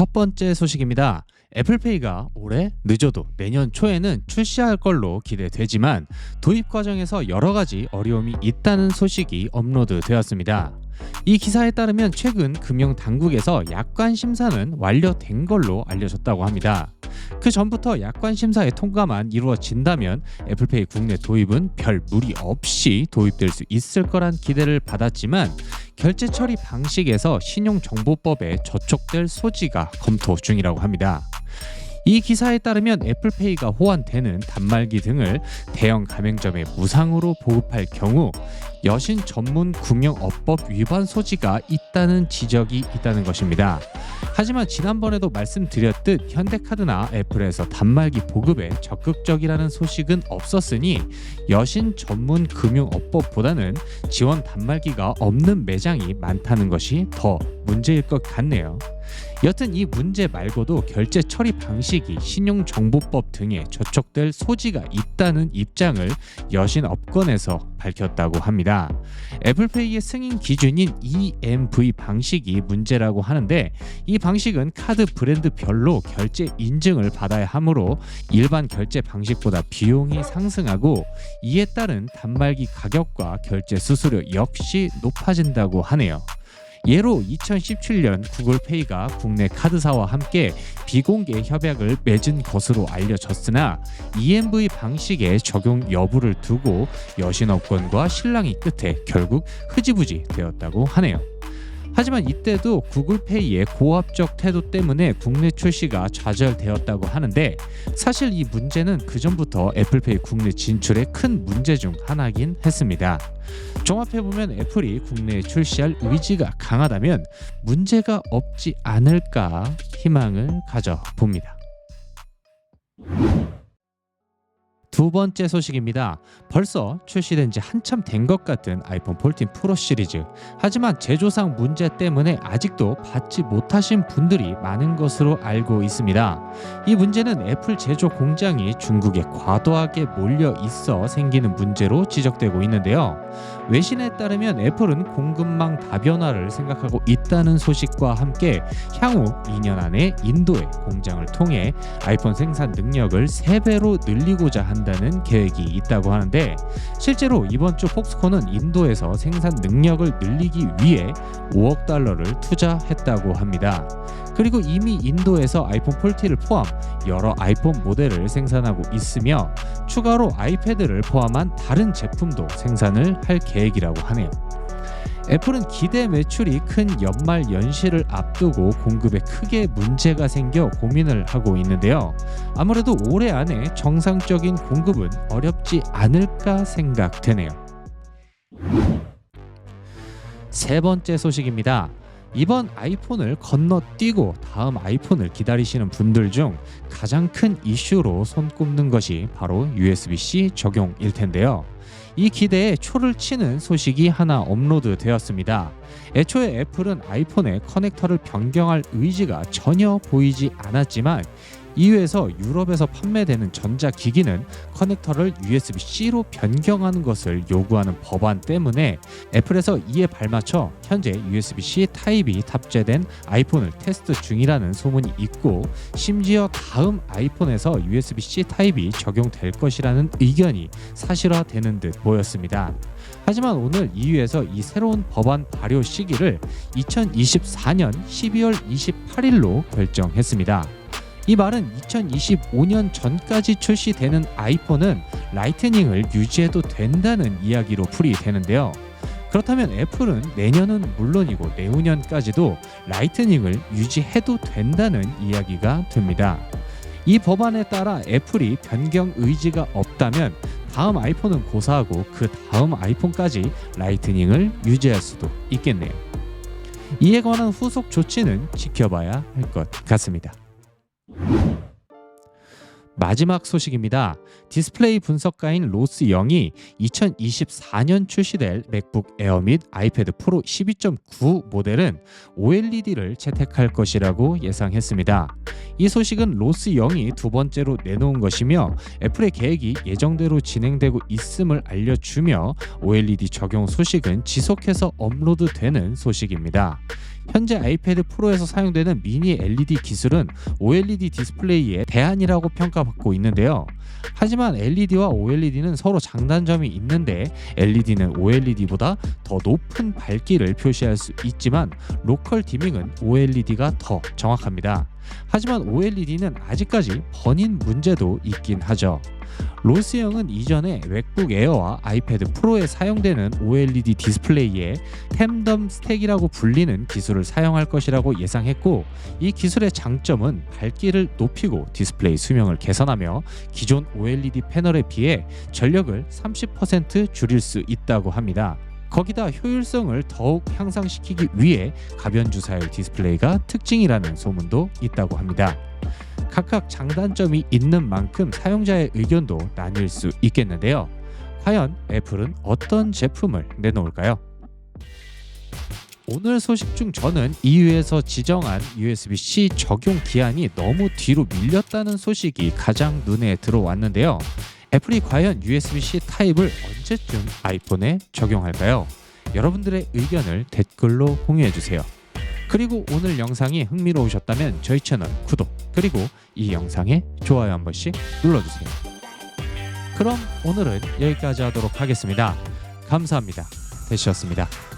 첫 번째 소식입니다. 애플페이가 올해 늦어도 내년 초에는 출시할 걸로 기대되지만 도입 과정에서 여러 가지 어려움이 있다는 소식이 업로드되었습니다. 이 기사에 따르면 최근 금융 당국에서 약관 심사는 완료된 걸로 알려졌다고 합니다. 그 전부터 약관 심사의 통과만 이루어진다면 애플페이 국내 도입은 별 무리 없이 도입될 수 있을 거란 기대를 받았지만 결제 처리 방식에서 신용정보법에 저촉될 소지가 검토 중이라고 합니다. 이 기사에 따르면 애플페이가 호환되는 단말기 등을 대형 가맹점에 무상으로 보급할 경우 여신 전문 금융업법 위반 소지가 있다는 지적이 있다는 것입니다. 하지만 지난번에도 말씀드렸듯 현대카드나 애플에서 단말기 보급에 적극적이라는 소식은 없었으니 여신 전문 금융업법보다는 지원 단말기가 없는 매장이 많다는 것이 더 문제일 것 같네요. 여튼 이 문제 말고도 결제 처리 방식이 신용정보법 등에 저촉될 소지가 있다는 입장을 여신업권에서 밝혔다고 합니다. 애플페이의 승인 기준인 EMV 방식이 문제라고 하는데 이 방식은 카드 브랜드별로 결제 인증을 받아야 하므로 일반 결제 방식보다 비용이 상승하고 이에 따른 단말기 가격과 결제 수수료 역시 높아진다고 하네요. 예로 2017년 구글페이가 국내 카드사와 함께 비공개 협약을 맺은 것으로 알려졌으나 EMV 방식의 적용 여부를 두고 여신업권과 실랑이 끝에 결국 흐지부지 되었다고 하네요. 하지만 이때도 구글페이의 고압적 태도 때문에 국내 출시가 좌절되었다고 하는데 사실 이 문제는 그전부터 애플페이 국내 진출의 큰 문제 중 하나긴 했습니다. 종합해보면 애플이 국내에 출시할 의지가 강하다면 문제가 없지 않을까 희망을 가져봅니다. 두 번째 소식입니다. 벌써 출시된 지 한참 된 것 같은 아이폰 14 프로 시리즈. 하지만 제조상 문제 때문에 아직도 받지 못하신 분들이 많은 것으로 알고 있습니다. 이 문제는 애플 제조 공장이 중국에 과도하게 몰려 있어 생기는 문제로 지적되고 있는데요. 외신에 따르면 애플은 공급망 다변화를 생각하고 있다는 소식과 함께 향후 2년 안에 인도의 공장을 통해 아이폰 생산 능력을 3배로 늘리고자 한다는 계획이 있다고 하는데 실제로 이번 주 폭스콘은 인도에서 생산 능력을 늘리기 위해 5억 달러를 투자했다고 합니다. 그리고 이미 인도에서 아이폰 14를 포함 여러 아이폰 모델을 생산하고 있으며 추가로 아이패드를 포함한 다른 제품도 생산을 할 계획이라고 하네요. 애플은 기대 매출이 큰 연말 연시를 앞두고 공급에 크게 문제가 생겨 고민을 하고 있는데요. 아무래도 올해 안에 정상적인 공급은 어렵지 않을까 생각되네요. 세 번째 소식입니다. 이번 아이폰을 건너뛰고 다음 아이폰을 기다리시는 분들 중 가장 큰 이슈로 손꼽는 것이 바로 USB-C 적용일 텐데요. 이 기대에 초를 치는 소식이 하나 업로드되었습니다. 애초에 애플은 아이폰의 커넥터를 변경할 의지가 전혀 보이지 않았지만 EU에서 유럽에서 판매되는 전자기기는 커넥터를 USB-C로 변경하는 것을 요구하는 법안 때문에 애플에서 이에 발맞춰 현재 USB-C 타입이 탑재된 아이폰을 테스트 중이라는 소문이 있고 심지어 다음 아이폰에서 USB-C 타입이 적용될 것이라는 의견이 사실화되는 듯 보였습니다. 하지만 오늘 EU에서 이 새로운 법안 발효 시기를 2024년 12월 28일로 결정했습니다. 이 말은 2025년 전까지 출시되는 아이폰은 라이트닝을 유지해도 된다는 이야기로 풀이되는데요. 그렇다면 애플은 내년은 물론이고 내후년까지도 라이트닝을 유지해도 된다는 이야기가 됩니다. 이 법안에 따라 애플이 변경 의지가 없다면 다음 아이폰은 고사하고 그 다음 아이폰까지 라이트닝을 유지할 수도 있겠네요. 이에 관한 후속 조치는 지켜봐야 할 것 같습니다. 마지막 소식입니다. 디스플레이 분석가인 로스 영이 2024년 출시될 맥북 에어 및 아이패드 프로 12.9 모델은 OLED를 채택할 것이라고 예상했습니다. 이 소식은 로스 영이 두 번째로 내놓은 것이며 애플의 계획이 예정대로 진행되고 있음을 알려주며 OLED 적용 소식은 지속해서 업로드되는 소식입니다. 현재 아이패드 프로에서 사용되는 미니 LED 기술은 OLED 디스플레이의 대안이라고 평가받고 있는데요. 하지만 LED와 OLED는 서로 장단점이 있는데 LED는 OLED보다 더 높은 밝기를 표시할 수 있지만 로컬 디밍은 OLED가 더 정확합니다. 하지만 OLED는 아직까지 번인 문제도 있긴 하죠. 로스형은 이전에 맥북 에어와 아이패드 프로에 사용되는 OLED 디스플레이에 템덤 스택이라고 불리는 기술을 사용할 것이라고 예상했고, 이 기술의 장점은 밝기를 높이고 디스플레이 수명을 개선하며 기존 OLED 패널에 비해 전력을 30% 줄일 수 있다고 합니다. 거기다 효율성을 더욱 향상시키기 위해 가변주사율 디스플레이가 특징이라는 소문도 있다고 합니다. 각각 장단점이 있는 만큼 사용자의 의견도 나뉠 수 있겠는데요. 과연 애플은 어떤 제품을 내놓을까요? 오늘 소식 중 저는 EU에서 지정한 USB-C 적용 기한이 너무 뒤로 밀렸다는 소식이 가장 눈에 들어왔는데요. 애플이 과연 USB-C 타입을 언제쯤 아이폰에 적용할까요? 여러분들의 의견을 댓글로 공유해주세요. 그리고 오늘 영상이 흥미로우셨다면 저희 채널 구독, 그리고 이 영상에 좋아요 한 번씩 눌러주세요. 그럼 오늘은 여기까지 하도록 하겠습니다. 감사합니다. 대시였습니다.